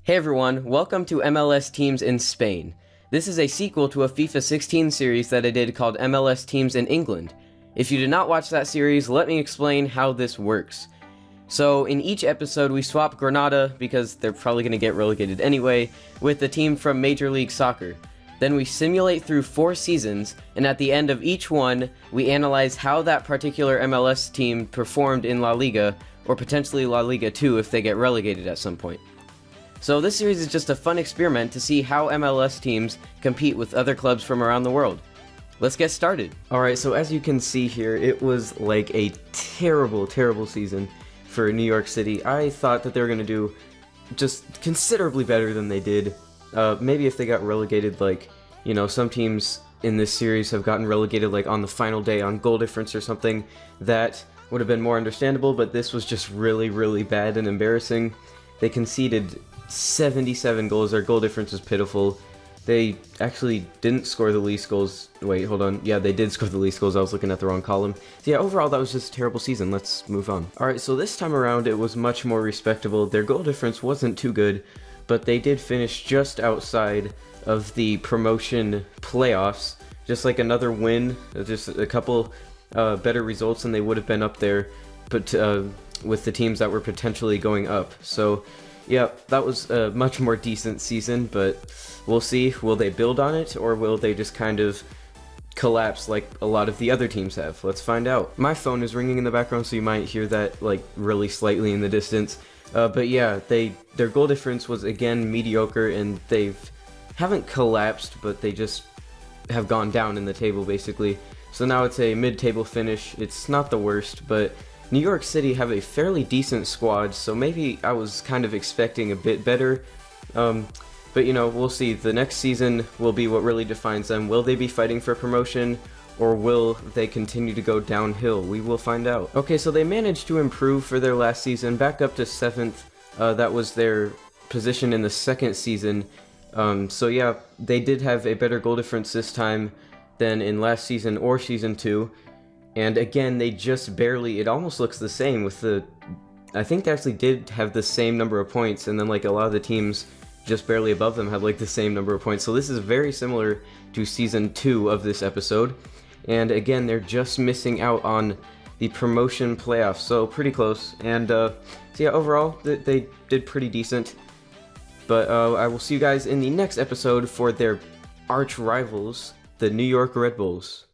Hey everyone, welcome to MLS Teams in Spain. This is a sequel to a FIFA 16 series that I did called MLS Teams in England. If you did not watch that series, let me explain how this works. So in each episode we swap Granada, because they're probably going to get relegated anyway, with the team from Major League Soccer. Then we simulate through 4 seasons, and at the end of each one, we analyze how that particular MLS team performed in La Liga, or potentially La Liga 2 if they get relegated at some point. So this series is just a fun experiment to see how MLS teams compete with other clubs from around the world. Let's get started. Alright, so as you can see here, it was like a terrible season for New York City. I thought that they were going to do just considerably better than they did. Maybe if they got relegated, like, you know, some teams in this series have gotten relegated like on the final day on goal difference or something, that would have been more understandable, but this was just really bad and embarrassing. They conceded 77 goals, their goal difference is pitiful. They actually didn't score the least goals. Wait, hold on. Yeah, they did score the least goals. I was looking at the wrong column. So yeah, overall, that was just a terrible season. Let's move on. Alright, so this time around, it was much more respectable. Their goal difference wasn't too good, but they did finish just outside of the promotion playoffs. Just like another win, just a couple better results than they would have been up there, but with the teams that were potentially going up. So yeah, that was a much more decent season, but we'll see. Will they build on it, or will they just kind of collapse like a lot of the other teams have? Let's find out. My phone is ringing in the background, so you might hear that like really slightly in the distance. But yeah, their goal difference was again mediocre, and they haven't collapsed, but they just have gone down in the table basically. So now it's a mid-table finish. It's not the worst, but New York City have a fairly decent squad, so maybe I was kind of expecting a bit better. But you know, we'll see. The next season will be what really defines them. Will they be fighting for promotion, or will they continue to go downhill? We will find out. Okay, so they managed to improve for their last season, back up to 7th. That was their position in the second season. So yeah, they did have a better goal difference this time than in last season or season 2. And again, they just barely, it almost looks the same with I think they actually did have the same number of points, and then like a lot of the teams just barely above them have like the same number of points. So this is very similar to season 2 of this episode. And again, they're just missing out on the promotion playoffs, so pretty close. And so yeah, overall, they did pretty decent. But I will see you guys in the next episode for their arch rivals, the New York Red Bulls.